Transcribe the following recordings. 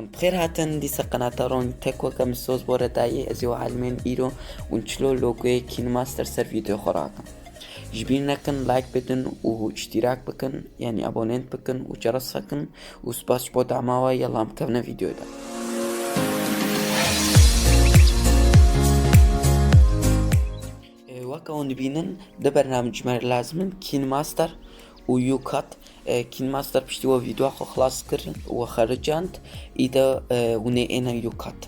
بخير هاتن دي قناة رون تك وكم الصوص بورا داي ازيو عالمين ايرو ونشلو لوجوي كين ماستر سر فيديو خراكم جبينا كن لايك بتن واشتراك بكن يعني ابوننت بكن وجرس فكن وسباس بود عماوا يلا مكمنا فيديو ده. وكون بينن ده برنامج مر لازم كين ماستر ويو كات كين ماستر بشتوا فيديو خلاص كرن وخرجانت إذا وني أنا يو كات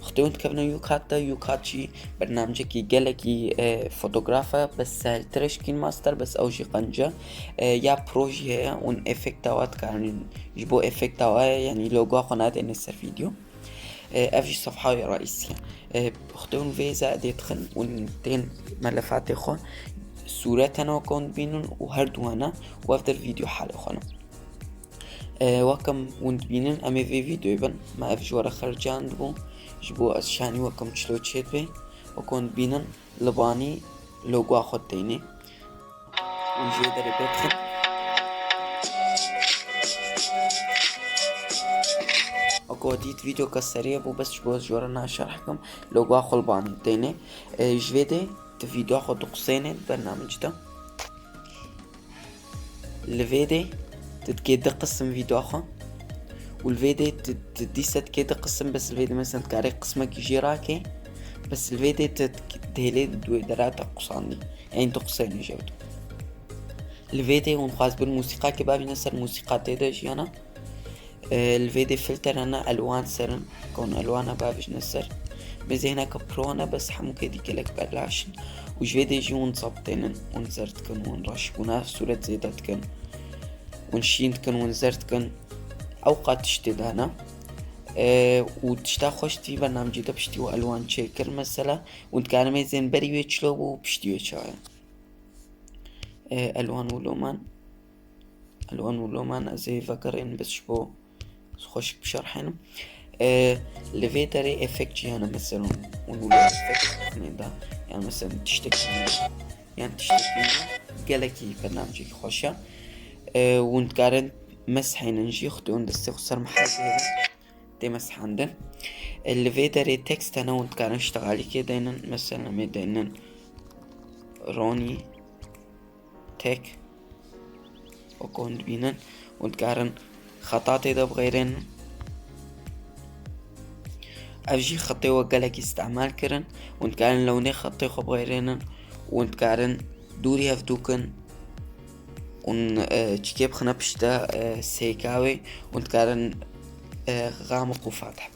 اختون كفنا يو كات شي برنامج كي جالكي فوتوغرافا بس ترش كين ماستر بس أوجي قنجة يا بروجي هي ون إفكتوات كارن يجبو إفكتوا يعني لوجو قناة إنسر فيديو افجي صفحة رئيسية اختون فيزا ديتخن ونتين ملفات اخوان صورتنا وكون بينن وهردوانا وافضل فيديو حالي خوانا وكم وند بينن امي في فيديو يبن ما افجي ورا خرجان دبو جبو اشاني وكم تشلو تشيت بي وكون بينن لباني لوگو اخوت ديني ونجي داري بيتخن اكو فيديو كسرية بو بس جبو جورنا شرحكم لوگو اخو الباني ديني جويدي فيديو اخو دقسيني برنامج ده الفيدي تتكيد قسم فيديو اخو والفيدي تديسة كده قسم بس الفيديو مثلا تكاري قسمك يجي راكي بس الفيديو تهلي دو درات قصاني يعني تقصيني جودو الفيديو ونخاز بالموسيقى كبابي نسر موسيقى تيدا جيانا الفيديو فلتر انا الوان سرن كون الوان بابش نسر بزي هناك برونا بس حمو كدي كلك بلاشن وش فيديو يجي ونصبتين ونزرتكن ونرشبونا صورة زيدتكن ونشينتكن ونزرتكن اوقات تشتدانا وتشتا خوش في برنامج ده بشتيو الوان شيكر مثلا وتكان ميزين بري ويتشلو وبشتيو شاي الوان ولومان ازي فكرين بس شبو خوش بشرحنا لفيتري افكت جيانا مثلا ونقول افكت ده يعني مثلا تشتكي جالكي برنامجي خوشة ونتقارن مسحين نجي خدون دستخسر محل دي مسح عندن اللي فيدري تكست انا ونتقارن اشتغالي كده دينا مثلا ميدينا روني تك وكون بينا ونتقارن خطاتي ده بغيرين افجي خطي وقالك استعمال كرن ونتقارن لوني خطي خو بغيرين ونتقارن دوري هفدوكن ون تشكيب خنبشتا سيكاوي ونتقارن غامق وفاتح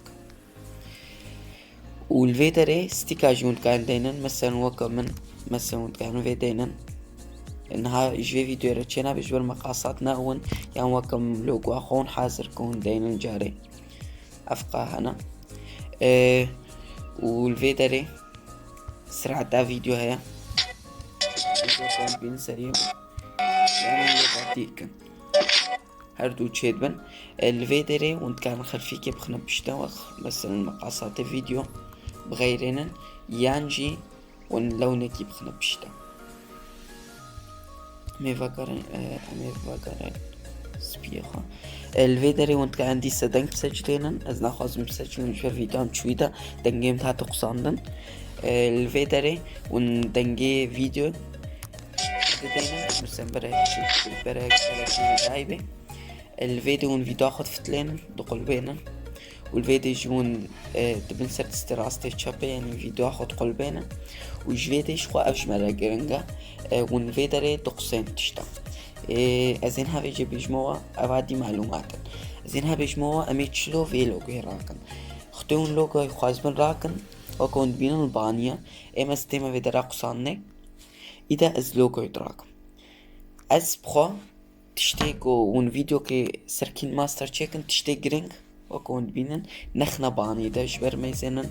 والفيدري ستيكاج ونتقارن دينا مثلا وكمن مثلا ونتقارن في دينا انها يجي فيديو رتشينا بجبر مقاصاتنا ون يعني وكم لوجو اخون حاضر كون دينا جاري افقا هنا والفيدري سرعة دا فيديو هيا بين سريع يعني يبعديكن هردو تشيدبن الفيدري ونتكلم خلفي كيف خنا بشتوخ مثلا مقاصات الفيديو بغيرنا يانجي ونلوني كيف خنا بشتا مي فاكرين سبيخا الفيدري ونتكلم عندي سدنك بسجلين از ناخذ مسجلين في فيديو ام تشويدا دنجيم تاع تقصاندن الفيدري وندنجي فيديو دينا مثلا برك دايبه الفيديو ونفيديو اخذ فتلين دقل بينا والفيديو جون تبنسر تستراستي تشابي يعني فيديو اخذ قلبينا وجفيدي شخو افجمرا جرنجا ونفيدري دقسين تشتا ازينها بيجي بيجموها افادي معلومات ازينها بيجموها اميتشلو في لوجو راكن اختون لوجو يخواز من راكن وكون بين البانيا اما ستيما في دراقصانك إذا از لوجو يدراكم از بخوا تشتيكو ون فيديو كي سركين ماستر تشيكن تشتيك رينج وكون بينن نخنا باني دا جبر ميزنن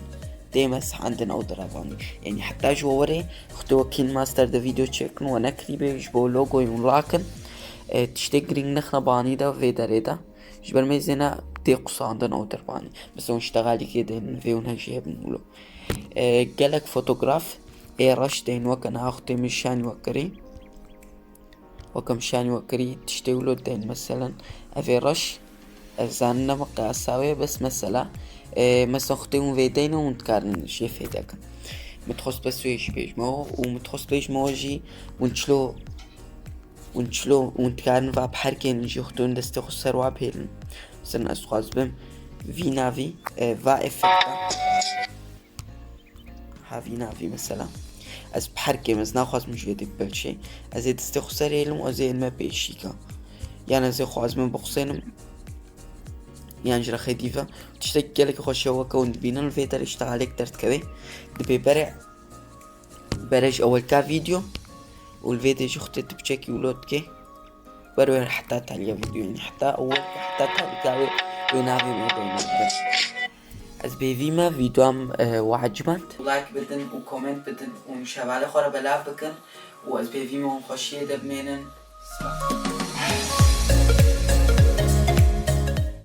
ديمس عندنا او دراباني يعني حتى جووري اختو كين ماستر دا فيديو تشيكن ونكري بيجبو لوجو ينراكن تشتيك رينج نخنا باني دا فيدا ريدا جبر ميزنا ديقص عندنا او درباني بس ونشتغالي كده في ونهجيه بنقولو جالك فوتوغراف رش دين وكنا اختي مشان وكري وكم شان وكري تشتولو دين مثلا افي رش زن مقاس سوية بس مثلا خطيهم فيدين ونتقارن شي فيداك متخص بس ويش بيجمو ومتخص بيجمو جي ونشلو ونتقارن فاب حركين نجي خطون دستي خسر وابهيلن سن اسخاز بم في نافي فا افكتا ها في نافي مثلا از بحركة مز ناخذ مش يدي بلشي از دستي خسر هيلم وزي ما بيشيكا يعني زي خواز من بقصينم يعني جرا خديفة وتشتكي لك خوش هو كون بينا الفيدر اشتغل عليك درت كذا دبي برج اول كا فيديو والفيديو شخت تبشكي ولود كي برو حتى تالي فيديو يعني حتى اول حتى تالي كاوي وينافي ما بينهم از بيفيما فيديو ام وعجبت لايك بدن وكومنت بدن ومشابهة خورا بلاف بكن و از بيفيما خوشيه دبمينن